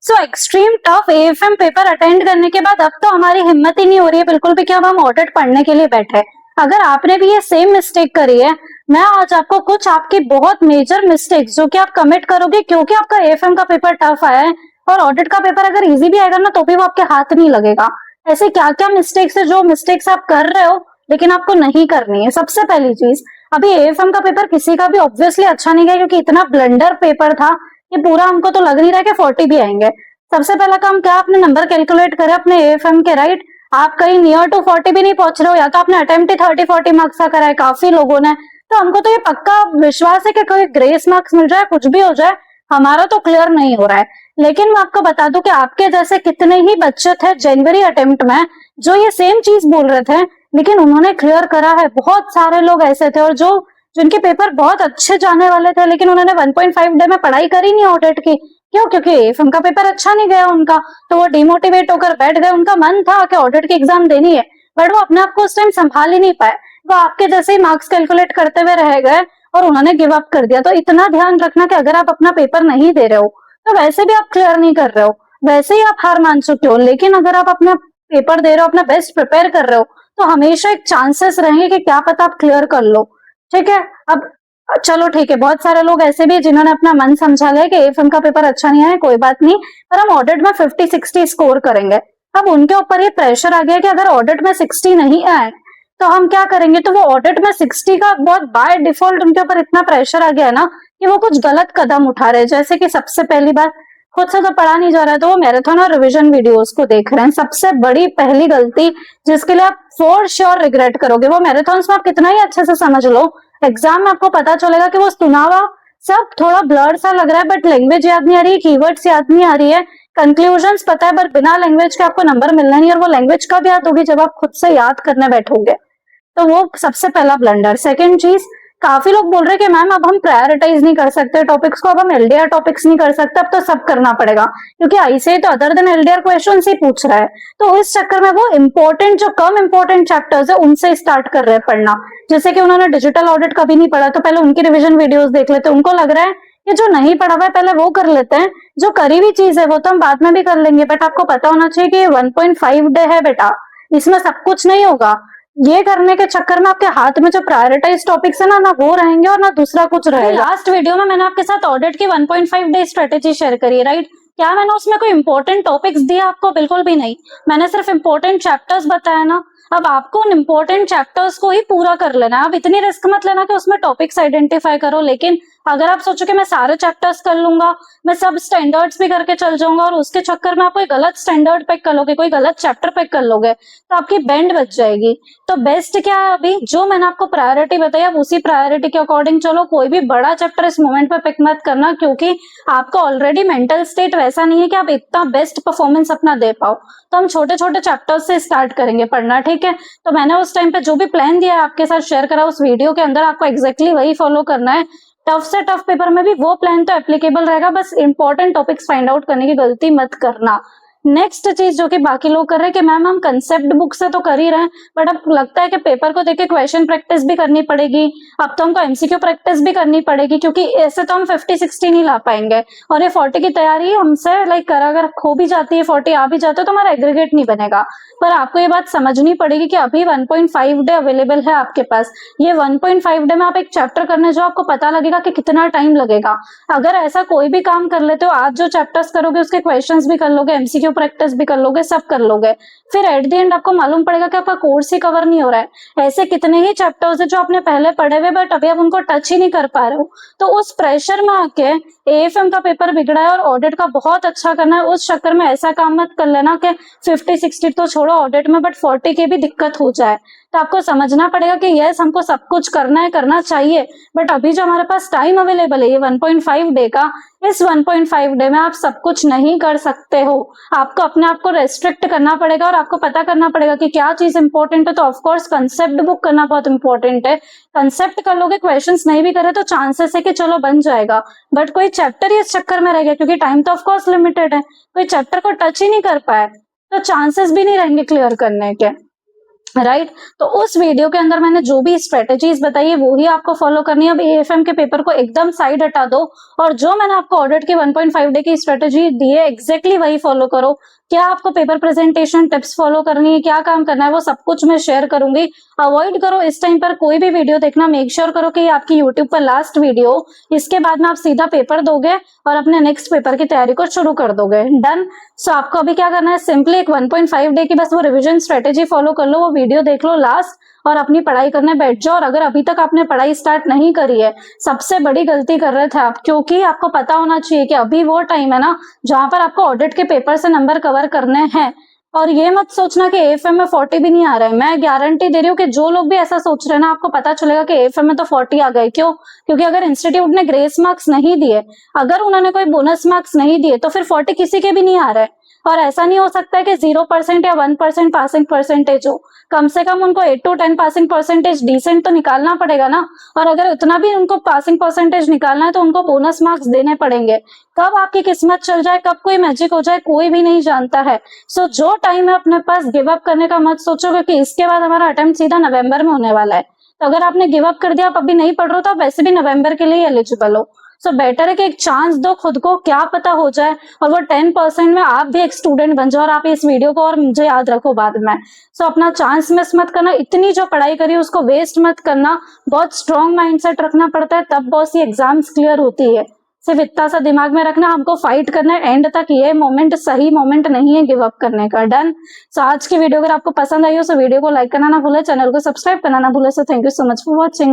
सो extreme tough AFM paper attend करने के बाद अब तो हमारी हिम्मत ही नहीं हो रही है बिल्कुल भी कि अब हम ऑडिट पढ़ने के लिए बैठे। अगर आपने भी ये सेम मिस्टेक करी है, मैं आज आपको कुछ आपकी बहुत मेजर मिस्टेक्स जो कि आप कमिट करोगे क्योंकि आपका एएफएम का पेपर टफ आया है, और ऑडिट का पेपर अगर इजी भी आएगा ना तो भी वो आपके हाथ नहीं लगेगा। ऐसे क्या क्या मिस्टेक्स है जो मिस्टेक्स आप कर रहे हो लेकिन आपको नहीं करनी है। सबसे पहली चीज, अभी एएफएम का पेपर किसी का भी ऑब्वियसली अच्छा नहीं गया क्योंकि इतना ब्लंडर पेपर था कि पूरा हमको तो लग नहीं रहा है कि 40 भी आएंगे। सबसे पहला काम क्या, आपने नंबर कैलकुलेट करे अपने एएफएम के, राइट। आप कहीं नियर टू 40 भी नहीं पहुंच रहे हो, या तो आपने अटेम्प्ट ही 30-40 मार्क्स का करा है काफी लोगों ने। तो हमको तो ये पक्का विश्वास है कि कोई ग्रेस मार्क्स मिल जाए, कुछ भी हो जाए, हमारा तो क्लियर नहीं हो रहा है। लेकिन मैं आपको बता दूं कि आपके जैसे कितने ही बच्चे थे जनवरी अटेम्प्ट में जो ये सेम चीज बोल रहे थे लेकिन उन्होंने क्लियर करा है। बहुत सारे लोग ऐसे थे और जो जिनके पेपर बहुत अच्छे जाने वाले थे लेकिन उन्होंने 1.5 डे में पढ़ाई करी नहीं ऑडिट की। क्यों? क्योंकि एएफएम का पेपर अच्छा नहीं गया उनका, तो वो डिमोटिवेट होकर बैठ गए। उनका मन था कि ऑडिट की एग्जाम देनी है बट वो अपने आप को उस टाइम संभाल ही नहीं पाए। वो आपके जैसे ही मार्क्स कैलकुलेट करते हुए रह गए और उन्होंने गिव अप कर दिया। तो इतना ध्यान रखना कि अगर आप अपना पेपर नहीं दे रहे हो तो वैसे भी आप क्लियर नहीं कर रहे हो, वैसे ही आप हार मान चुके हो। लेकिन अगर आप अपना पेपर दे रहे हो, अपना बेस्ट प्रिपेयर कर रहे हो, तो हमेशा एक चांसेस रहेंगे कि क्या पता आप क्लियर कर लो। ठीक है, अब चलो ठीक है, बहुत सारे लोग ऐसे भी जिन्होंने अपना मन समझा लिया कि एएफएम का पेपर अच्छा नहीं आया, कोई बात नहीं, पर हम ऑडिट में 50-60 स्कोर करेंगे। अब उनके ऊपर ये प्रेशर आ गया कि अगर ऑडिट में 60 नहीं आए तो हम क्या करेंगे। तो वो ऑडिट में 60 का बहुत बाय डिफॉल्ट उनके ऊपर इतना प्रेशर आ गया है ना कि वो कुछ गलत कदम उठा रहे हैं। जैसे कि सबसे पहली बात, खुद से तो पढ़ा नहीं जा रहा है तो वो मैराथन और रिवीजन वीडियोस को देख रहे हैं। सबसे बड़ी पहली गलती जिसके लिए आप फॉर श्योर रिग्रेट करोगे, वो मैराथन्स में आप कितना ही अच्छे से समझ लो, एग्जाम में आपको पता चलेगा कि वो सुना हुआ सब थोड़ा ब्लर सा लग रहा है बट लैंग्वेज याद नहीं आ रही है, कीवर्ड्स याद नहीं आ रही है, कंक्लूजन्स पता है बट बिना लैंग्वेज के आपको नंबर मिलना नहीं, और वो लैंग्वेज कब याद होगी जब आप खुद से याद करने बैठोगे। तो वो सबसे पहला ब्लंडर। सेकंड चीज, काफी लोग बोल रहे हैं कि मैम अब हम प्रायोरिटाइज नहीं कर सकते टॉपिक्स को, अब हम एलडीआर टॉपिक्स नहीं कर सकते, अब तो सब करना पड़ेगा क्योंकि ऐसे तो अदर देन एलडीआर क्वेश्चन ही पूछ रहा है। तो इस चक्कर में वो इंपॉर्टेंट जो कम इंपॉर्टेंट चैप्टर्स है उनसे स्टार्ट कर रहे हैं पढ़ना। जैसे कि उन्होंने डिजिटल ऑडिट कभी नहीं पढ़ा तो पहले उनकी रिविजन वीडियोस देख लेते, उनको लग रहा है कि जो नहीं पढ़ा हुआ है पहले वो कर लेते हैं, जो करी हुई चीज है वो तो हम बाद में भी कर लेंगे। बट आपको पता होना चाहिए कि 1.5 डे है बेटा, इसमें सब कुछ नहीं होगा। ये करने के चक्कर में आपके हाथ में जो प्रायोरिटाइज टॉपिक्स है ना वो रहेंगे और ना दूसरा कुछ रहेगा। लास्ट वीडियो में मैंने आपके साथ ऑडिट की 1.5 डे स्ट्रेटेजी शेयर करी है, राइट। क्या मैंने उसमें कोई इंपॉर्टेंट टॉपिक्स दिया आपको? बिल्कुल भी नहीं, मैंने सिर्फ इंपॉर्टेंट चैप्टर्स बताया ना। अब आपको उन इंपॉर्टेंट चैप्टर्स को ही पूरा कर लेना है। अब इतनी रिस्क मत लेना कि उसमें टॉपिक्स आइडेंटिफाई करो, लेकिन अगर आप सोचो कि मैं सारे चैप्टर्स कर लूंगा, मैं सब स्टैंडर्ड्स भी करके चल जाऊंगा और उसके चक्कर में आप कोई गलत स्टैंडर्ड पिक कर लोगे, कोई गलत चैप्टर पिक कर लोगे तो आपकी बैंड बच जाएगी। तो बेस्ट क्या है, अभी जो मैंने आपको प्रायोरिटी बताई आप उसी प्रायोरिटी के अकॉर्डिंग चलो। कोई भी बड़ा चैप्टर इस मोमेंट पे पिक मत करना क्योंकि आपका ऑलरेडी मेंटल स्टेट वैसा नहीं है कि आप इतना बेस्ट परफॉर्मेंस अपना दे पाओ। तो हम छोटे छोटे चैप्टर्स से स्टार्ट करेंगे पढ़ना, ठीक है। तो मैंने उस टाइम पे जो भी प्लान दिया है आपके साथ शेयर करा उस वीडियो के अंदर, आपको एग्जैक्टली वही फॉलो करना है। टफ से टफ पेपर में भी वो प्लान तो एप्लीकेबल रहेगा, बस इंपॉर्टेंट टॉपिक्स फाइंड आउट करने की गलती मत करना। नेक्स्ट चीज जो कि बाकी लोग कर रहे हैं कि मैम हम कंसेप्ट बुक से तो कर ही रहे हैं बट अब लगता है कि पेपर को देख के क्वेश्चन प्रैक्टिस भी करनी पड़ेगी, अब तो हमको एमसीक्यू प्रैक्टिस भी करनी पड़ेगी क्योंकि ऐसे तो हम 50-60 नहीं ला पाएंगे और ये 40 की तैयारी हमसे लाइक अगर खो भी जाती है 40 आ भी जाते हो तो हमारा एग्रीगेट नहीं बनेगा। पर आपको ये बात समझनी पड़ेगी कि अभी 1.5 डे अवेलेबल है आपके पास। ये 1.5 डे में आप एक चैप्टर करने जो आपको पता लगेगा कि कितना टाइम लगेगा। अगर ऐसा कोई भी काम कर लेते हो, आज जो चैप्टर्स करोगे उसके क्वेश्चंस भी कर लोगे, एमसीक्यू प्रैक्टिस भी कर लोगे, सब कर लोगे, फिर एट द एंड आपको मालूम पड़ेगा कि आपका कोर्स ही कवर नहीं हो रहा है। ऐसे कितने ही चैप्टर्स है जो आपने पहले पढ़े हुए बट अभी आप उनको टच ही नहीं कर पा रहे हो। तो उस प्रेशर में आके एएफएम का पेपर बिगड़ा है और ऑडिट का बहुत अच्छा करना है, उस चक्कर में ऐसा काम मत कर लेना कि 50-60 तो छोड़ो ऑडिट में बट 40 की भी दिक्कत हो जाए। तो आपको समझना पड़ेगा कि यस हमको सब कुछ करना है, करना चाहिए, बट अभी जो हमारे पास टाइम अवेलेबल है ये 1.5 डे का, इस 1.5 डे में आप सब कुछ नहीं कर सकते हो। आपको अपने आप को रेस्ट्रिक्ट करना पड़ेगा और आपको पता करना पड़ेगा कि क्या चीज इंपॉर्टेंट है। तो ऑफकोर्स कंसेप्ट बुक करना बहुत इंपॉर्टेंट है। कंसेप्ट कर लोगे, क्वेश्चंस नहीं भी करे तो चांसेस है कि चलो बन जाएगा, बट कोई चैप्टर ही इस चक्कर में रह गया क्योंकि टाइम तो ऑफकोर्स लिमिटेड है, कोई चैप्टर को टच ही नहीं कर पाए तो चांसेस भी नहीं रहेंगे क्लियर करने के। राइट तो उस वीडियो के अंदर मैंने जो भी स्ट्रेटेजीज बताई है वो ही आपको फॉलो करनी है। अब एएफएम के पेपर को एकदम साइड हटा दो और जो मैंने आपको ऑडिट की 1.5 डे की स्ट्रेटेजी दी है एग्जैक्टली वही फॉलो करो। क्या आपको पेपर प्रेजेंटेशन टिप्स फॉलो करनी है, क्या काम करना है, वो सब कुछ मैं शेयर करूंगी। अवॉइड करो इस टाइम पर कोई भी वीडियो देखना, मेक श्योर करो कि आपकी यूट्यूब पर लास्ट वीडियो, इसके बाद में आप सीधा पेपर दोगे और अपने नेक्स्ट पेपर की तैयारी को शुरू कर दोगे। डन। सो आपको अभी क्या करना है, सिंपली एक 1.5 डे की बस वो रिवीजन स्ट्रेटेजी फॉलो कर लो, वो वीडियो देख लो लास्ट और अपनी पढ़ाई करने बैठ जाओ। और अगर अभी तक आपने पढ़ाई स्टार्ट नहीं करी है, सबसे बड़ी गलती कर रहे थे आप, क्योंकि आपको पता होना चाहिए कि अभी वो टाइम है ना जहां पर आपको ऑडिट के पेपर से नंबर कवर करने हैं। और ये मत सोचना कि एएफएम में 40 भी नहीं आ रहे हैं। मैं गारंटी दे रही हूँ कि जो लोग भी ऐसा सोच रहे हैं ना, आपको पता चलेगा कि एएफएम में तो 40 आ गए। क्यों? क्योंकि अगर इंस्टीट्यूट ने ग्रेस मार्क्स नहीं दिए, अगर उन्होंने कोई बोनस मार्क्स नहीं दिए, तो फिर 40 किसी के भी नहीं आ रहे। और ऐसा नहीं हो सकता है कि 0% या 1% पासिंग परसेंटेज हो। कम से कम उनको 8 to 10 पासिंग परसेंटेज डिसेंट तो निकालना पड़ेगा ना। और अगर उतना भी उनको पासिंग परसेंटेज निकालना है तो उनको बोनस मार्क्स देने पड़ेंगे। कब आपकी किस्मत चल जाए, कब कोई मैजिक हो जाए, कोई भी नहीं जानता है। सो जो टाइम है अपने पास, गिव अप करने का मत सोचो, क्योंकि इसके बाद हमारा अटेम्प्ट सीधा नवंबर में होने वाला है। तो अगर आपने गिव अप कर दिया, आप अभी नहीं पढ़ रहे हो, तो आप वैसे भी नवंबर के लिए एलिजिबल हो। सो बेटर है कि एक चांस दो खुद को, क्या पता हो जाए और वो 10% में आप भी एक स्टूडेंट बन जाओ और आप इस वीडियो को और मुझे याद रखो बाद में। सो अपना चांस मिस मत करना, इतनी जो पढ़ाई करी उसको वेस्ट मत करना। बहुत स्ट्रॉन्ग माइंडसेट रखना पड़ता है, तब बहुत सी एग्जाम्स क्लियर होती है। सिर्फ इतना सा दिमाग में रखना, हमको फाइट करना है एंड तक। ये मोमेंट सही मोमेंट नहीं है गिव अप करने का। डन। सो आज की वीडियो अगर आपको पसंद आई हो तो वीडियो को लाइक करना ना भूले, चैनल को सब्सक्राइब करना ना भूले। So thank you so much for watching.